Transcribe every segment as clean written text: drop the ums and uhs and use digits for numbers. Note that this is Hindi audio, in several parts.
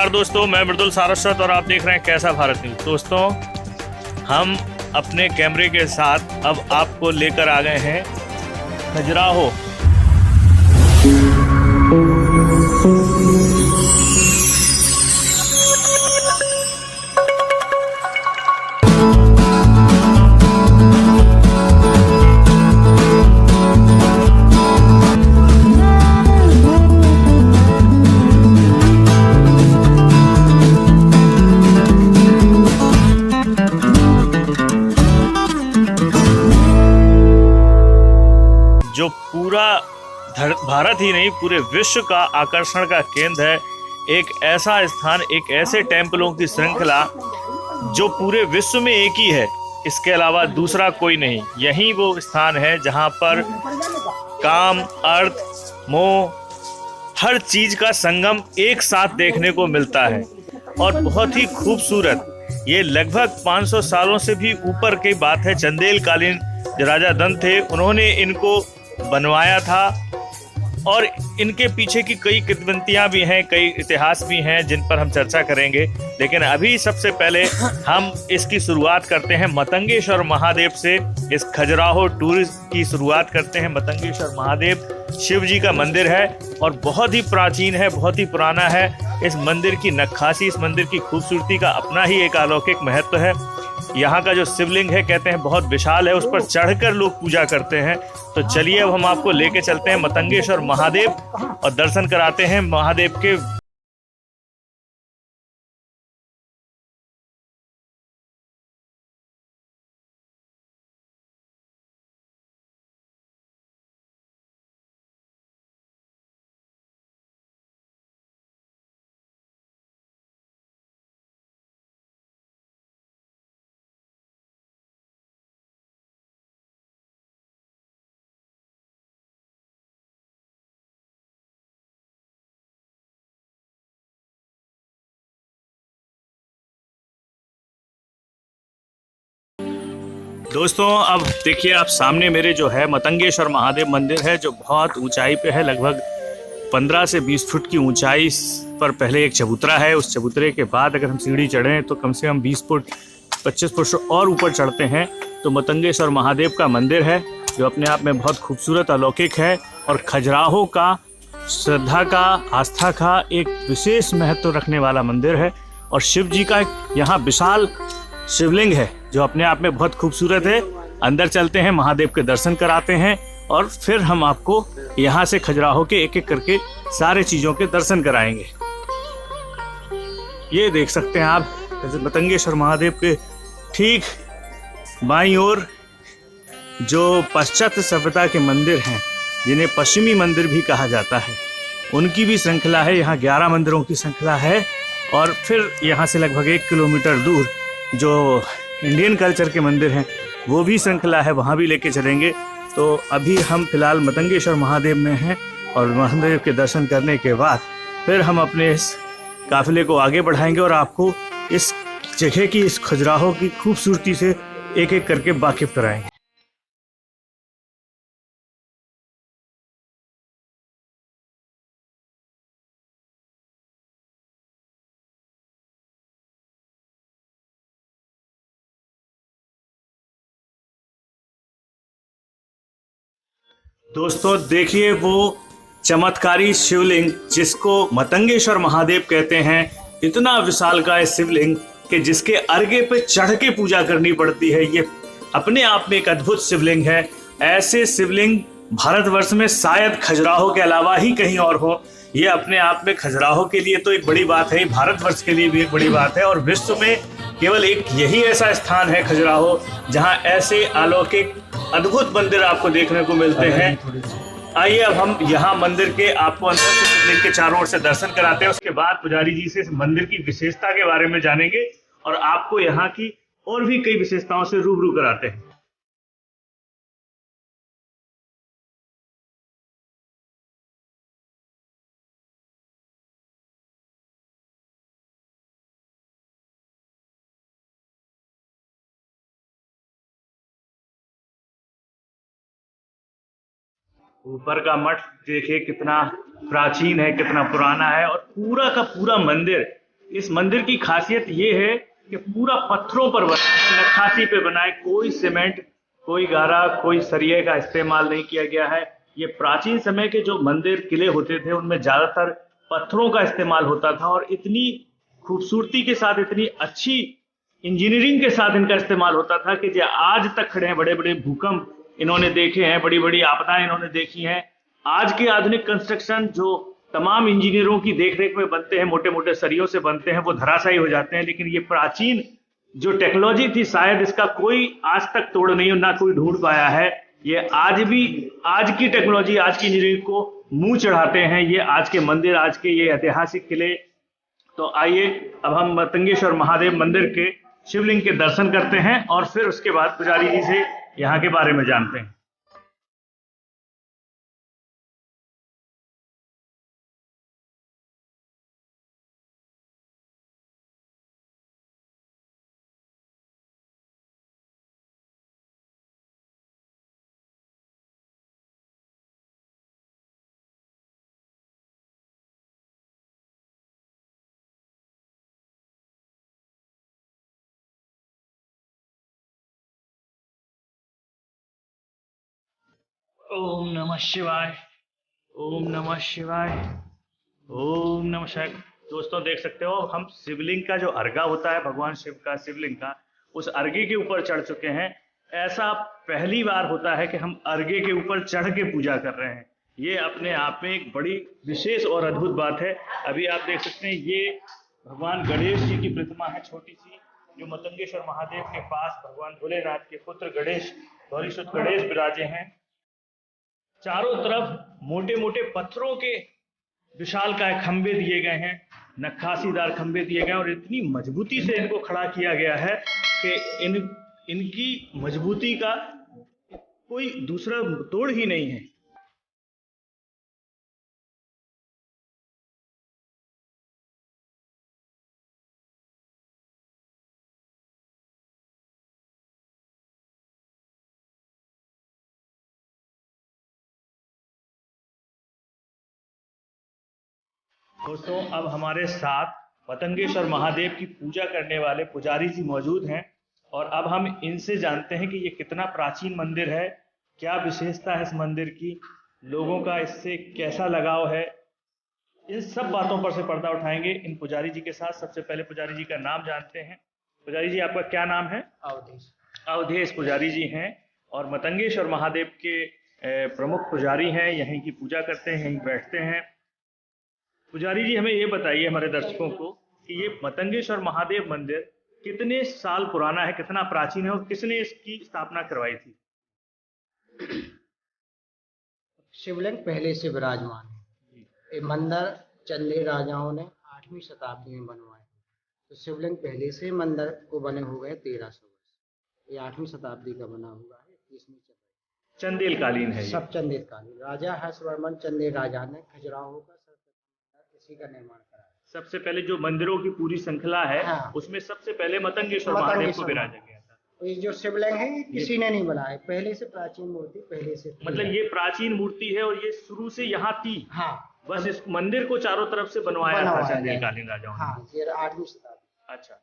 नमस्कार दोस्तों, मैं मृदुल सारस्वत और आप देख रहे हैं कैसा भारत न्यूज़। दोस्तों, हम अपने कैमरे के साथ अब आपको लेकर आ गए हैं खजुराहो। जो पूरा भारत ही नहीं पूरे विश्व का आकर्षण का केंद्र है। एक ऐसा स्थान, एक ऐसे टेम्पलों की श्रृंखला जो पूरे विश्व में एक ही है, इसके अलावा दूसरा कोई नहीं। यही वो स्थान है जहां पर काम, अर्थ, मोह, हर चीज का संगम एक साथ देखने को मिलता है और बहुत ही खूबसूरत। ये लगभग 500 सालों से भी ऊपर की बात है। चंदेल कालीन जो राजा दंत थे, उन्होंने इनको बनवाया था और इनके पीछे की कई किंवदंतियां भी हैं, कई इतिहास भी हैं जिन पर हम चर्चा करेंगे। लेकिन अभी सबसे पहले हम इसकी शुरुआत करते हैं मतंगेश्वर महादेव से। इस खजुराहो टूर की शुरुआत करते हैं। मतंगेश्वर महादेव शिव जी का मंदिर है और बहुत ही प्राचीन है, बहुत ही पुराना है। इस मंदिर की नक्काशी, इस मंदिर की खूबसूरती का अपना ही एक अलौकिक महत्व है। यहाँ का जो शिवलिंग है, कहते हैं बहुत विशाल है, उस पर चढ़कर लोग पूजा करते हैं। तो चलिए अब हम आपको लेके चलते हैं मतंगेश्वर महादेव और दर्शन कराते हैं महादेव के। दोस्तों, अब देखिए आप सामने मेरे जो है मतंगेश्वर महादेव मंदिर है, जो बहुत ऊंचाई पे है। लगभग 15 से 20 फुट की ऊंचाई पर पहले एक चबूतरा है। उस चबूतरे के बाद अगर हम सीढ़ी चढ़ें तो कम से कम 20 फुट 25 फुट और ऊपर चढ़ते हैं तो मतंगेश्वर महादेव का मंदिर है, जो अपने आप में बहुत खूबसूरत, अलौकिक है और खजुराहो का श्रद्धा का, आस्था का एक विशेष महत्व रखने वाला मंदिर है। और शिव जी का यहाँ विशाल शिवलिंग है जो अपने आप में बहुत खूबसूरत है। अंदर चलते हैं, महादेव के दर्शन कराते हैं और फिर हम आपको यहाँ से खजुराहो के एक एक करके सारे चीज़ों के दर्शन कराएंगे। ये देख सकते हैं आप मतंगेश्वर महादेव के ठीक बाईं ओर जो पाश्चात्य सभ्यता के मंदिर हैं, जिन्हें पश्चिमी मंदिर भी कहा जाता है, उनकी भी श्रृंखला है। यहाँ 11 मंदिरों की श्रृंखला है और फिर यहाँ से लगभग 1 किलोमीटर दूर जो इंडियन कल्चर के मंदिर हैं वो भी श्रृंखला है, वहाँ भी लेके चलेंगे। तो अभी हम फिलहाल मतंगेश्वर महादेव में हैं और महादेव के दर्शन करने के बाद फिर हम अपने इस काफिले को आगे बढ़ाएंगे और आपको इस जगह की, इस खजुराहो की खूबसूरती से एक एक करके वाकिफ कराएंगे। दोस्तों देखिए, वो चमत्कारी शिवलिंग जिसको मतंगेश्वर महादेव कहते हैं, इतना विशालकाय शिवलिंग कि जिसके अर्घे पे चढ़ के पूजा करनी पड़ती है। ये अपने आप में एक अद्भुत शिवलिंग है। ऐसे शिवलिंग भारतवर्ष में शायद खजुराहो के अलावा ही कहीं और हो। ये अपने आप में खजुराहो के लिए तो एक बड़ी बात है, भारतवर्ष के लिए भी एक बड़ी बात है और विश्व में केवल एक यही ऐसा स्थान है खजुराहो जहाँ ऐसे अलौकिक अद्भुत मंदिर आपको देखने को मिलते हैं। आइए अब हम यहाँ मंदिर के आपको अंदर से शिवलिंग के चारों ओर से दर्शन कराते हैं। उसके बाद पुजारी जी से इस मंदिर की विशेषता के बारे में जानेंगे और आपको यहाँ की और भी कई विशेषताओं से रूबरू कराते हैं। ऊपर का मठ देखिए कितना प्राचीन है, कितना पुराना है और पूरा का पूरा मंदिर इस मंदिर की खासियत ये है कि पूरा पत्थरों पर बना है, नक्काशी पे बना है, कोई सीमेंट, कोई गारा, कोई सरिये का इस्तेमाल नहीं किया गया है। ये प्राचीन समय के जो मंदिर किले होते थे उनमें ज्यादातर पत्थरों का इस्तेमाल होता था और इतनी खूबसूरती के साथ, इतनी अच्छी इंजीनियरिंग के साथ इनका इस्तेमाल होता था कि जो आज तक खड़े हैं। बड़े बड़े भूकंप इन्होंने देखे हैं, बड़ी बड़ी आपदाएं इन्होंने देखी हैं। आज के आधुनिक कंस्ट्रक्शन जो तमाम इंजीनियरों की देखरेख में बनते हैं, मोटे मोटे सरियों से बनते हैं, वो धराशायी हो जाते हैं। लेकिन ये प्राचीन जो टेक्नोलॉजी थी, शायद इसका कोई आज तक तोड़ नहीं, ना कोई ढूंढ पाया है। ये आज भी, आज की टेक्नोलॉजी, आज की इंजीनियरिंग को मुंह चढ़ाते हैं ये आज के मंदिर, आज के ये ऐतिहासिक किले। तो आइए अब हम मतंगेश्वर महादेव मंदिर के शिवलिंग के दर्शन करते हैं और फिर उसके बाद पुजारी जी से यहाँ के बारे में जानते हैं। ओम नमः शिवाय, ओम नमः शिवाय, ओम नमः शिवाय। दोस्तों देख सकते हो हम शिवलिंग का जो अर्घा होता है, भगवान शिव का शिवलिंग का, उस अर्घे के ऊपर चढ़ चुके हैं। ऐसा पहली बार होता है कि हम अर्घे के ऊपर चढ़ के पूजा कर रहे हैं। ये अपने आप में एक बड़ी विशेष और अद्भुत बात है। अभी आप देख सकते हैं ये भगवान गणेश जी की प्रतिमा है, छोटी सी, जो मतंगेश्वर महादेव के पास भगवान भोलेनाथ के पुत्र गणेश, गौरीसुत गणेश विराजे हैं। चारों तरफ मोटे मोटे पत्थरों के विशालकाय खंबे दिए गए हैं, नक्काशीदार खंबे दिए गए हैं और इतनी मजबूती से इनको खड़ा किया गया है कि इनकी मजबूती का कोई दूसरा तोड़ ही नहीं है। दोस्तों अब हमारे साथ मतंगेश्वर महादेव की पूजा करने वाले पुजारी जी मौजूद हैं और अब हम इनसे जानते हैं कि ये कितना प्राचीन मंदिर है, क्या विशेषता है इस मंदिर की, लोगों का इससे कैसा लगाव है। इन सब बातों पर से पर्दा उठाएंगे इन पुजारी जी के साथ। सबसे पहले पुजारी जी का नाम जानते हैं। पुजारी जी आपका क्या नाम है? अवधेश। अवधेश पुजारी जी हैं और मतंगेश्वर महादेव के प्रमुख पुजारी हैं, यहीं की पूजा करते हैं, यहीं बैठते हैं। पुजारी जी हमें ये बताइए हमारे दर्शकों को कि ये मतंगेश्वर महादेव मंदिर कितने साल पुराना है, कितना प्राचीन है और किसने इसकी स्थापना करवाई थी? शिवलिंग पहले से विराजमान है। ये मंदिर चंदेल राजाओं ने 8वीं शताब्दी में बनवाए। तो शिवलिंग पहले से मंदिर को बने हुए 1300 वर्ष। ये 8वीं शताब्दी का बना हुआ है, 21वीं चल रही है। चंदेल कालीन है ये। सब चंदेल कालीन। राजा हर्षवर्मन चंदेल राजा ने खजुराहो का सर्वप्रथम इसी का निर्माण कराया। सबसे पहले जो मंदिरों की पूरी श्रृंखला है, हाँ। उसमें सबसे पहले मतंगेश्वर महादेव को विराजा गया था। ये जो शिवलिंग है ये किसी ने नहीं बनाया, पहले से प्राचीन मूर्ति पहले से थी। मतलब ये प्राचीन मूर्ति है और ये शुरू से यहाँ थी। हाँ, बस इस मंदिर को चारों तरफ से बनवाया था चंदेल कालीन राजाओं ने। हाँ, ये 8वीं शताब्दी। अच्छा,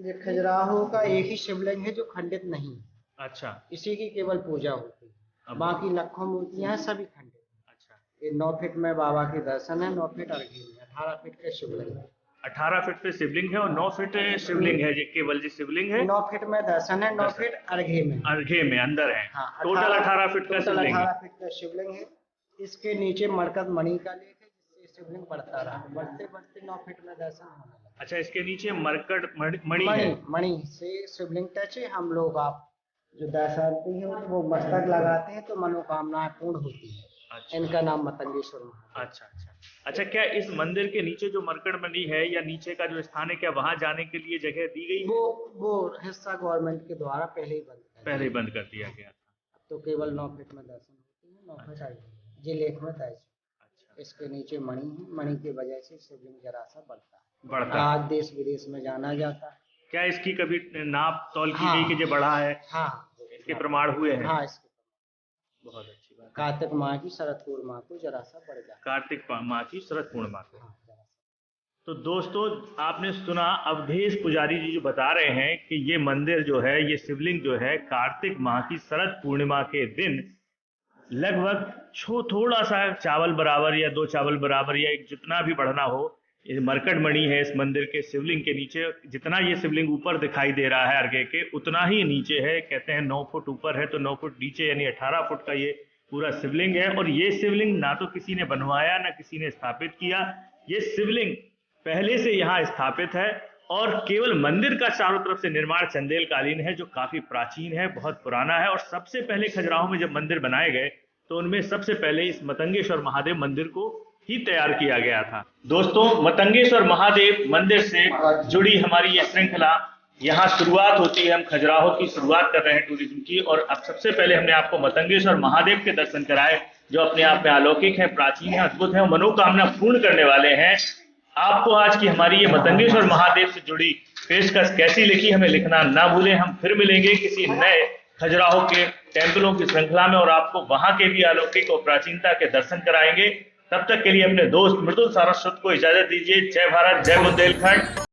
ये खजुराहो का एक ही शिवलिंग है जो खंडित नहीं है। अच्छा, इसी की केवल पूजा होती है, बाकी लाखों मूर्तियां हैं सभी खंडित। अच्छा। ये 9 फीट में बाबा के दर्शन है, 9 फीट अर्घी में, 18 फीट के शिवलिंग है। 18 फीट पे शिवलिंग है और 9 फीट शिवलिंग है, केवल जी शिवलिंग है। 9 फीट में दर्शन है, 9 फीट अर्घे में, अर्घे में अंदर है। हाँ, टोटल 18 फीट का शिवलिंग है। 18 फीट का शिवलिंग है। इसके नीचे मरकत मणि का लेख है, जिससे शिवलिंग बढ़ता रहा, बढ़ते बढ़ते 9 फीट में दर्शन होने लगा। अच्छा, इसके नीचे मरकट मणि है। मणि से शिवलिंग टच है। हम लोग आप जो दर्शनार्थी हैं वो मस्तक लगाते हैं तो मनोकामनाएं पूर्ण होती है। अच्छा। इनका नाम मतंगेश्वर महादेव। अच्छा, क्या इस मंदिर के नीचे जो मरकट मणि है या नीचे का जो स्थान है, क्या वहां जाने के लिए जगह दी गई? वो हिस्सा गवर्नमेंट के द्वारा पहले ही बंद कर दिया गया था। अब तो केवल 9 फीट में दर्शन होते हैं, 9 फीट आगे जी लेख में दर्ज। अच्छा, इसके नीचे मणि है, मणि की वजह से शिवलिंग जरा सा बढ़ता है। आज देश विदेश में जाना जाता है। क्या इसकी कभी नाप तौल की गई कि जो बढ़ा है? हाँ, इसके प्रमाण हुए हैं। हाँ, इसके बहुत अच्छी बात। कार्तिक माह की शरद पूर्णिमा को जरा सा बढ़ जाता है। कार्तिक माह की शरद पूर्णिमा को। हाँ, जरा सा। तो दोस्तों आपने सुना अवधेश पुजारी जी जो बता रहे हैं कि ये मंदिर जो है, ये शिवलिंग जो है, कार्तिक माह की शरद पूर्णिमा के दिन लगभग थोड़ा सा चावल बराबर या 2 चावल बराबर या एक जितना भी बढ़ना हो, ये मरकट मणि है इस मंदिर के शिवलिंग के नीचे। जितना ये शिवलिंग ऊपर दिखाई दे रहा है अर्घे के, उतना ही नीचे है। कहते हैं 9 फुट ऊपर है तो 9 फुट नीचे, यानी 18 फुट का ये पूरा शिवलिंग है। और ये शिवलिंग ना तो किसी ने बनवाया ना किसी ने स्थापित किया, ये शिवलिंग पहले से यहाँ स्थापित है। और केवल मंदिर का चारों तरफ से निर्माण चंदेल कालीन है, जो काफी प्राचीन है, बहुत पुराना है। और सबसे पहले खजुराहो में जब मंदिर बनाए गए तो उनमें सबसे पहले इस मतंगेश्वर महादेव मंदिर को ही तैयार किया गया था। दोस्तों मतंगेश्वर महादेव मंदिर से जुड़ी हमारी ये श्रृंखला यहाँ शुरुआत होती है। हम खजुराहो की शुरुआत कर रहे हैं टूरिज्म की, और अब सबसे पहले हमने आपको मतंगेश्वर महादेव के दर्शन कराए, जो अपने आप में अलौकिक है, प्राचीन है, अद्भुत है, मनोकामना पूर्ण करने वाले हैं। आपको आज की हमारी ये मतंगेश्वर महादेव से जुड़ी पेशकश कैसी लिखी, हमें लिखना ना भूलें। हम फिर मिलेंगे किसी नए खजुराहो के टेम्पलों की श्रृंखला में, और आपको वहां के भी अलौकिक और प्राचीनता के दर्शन कराएंगे। तब तक के लिए अपने दोस्त मृदुल सारस्वत को इजाजत दीजिए। जय भारत, जय बुंदेलखंड।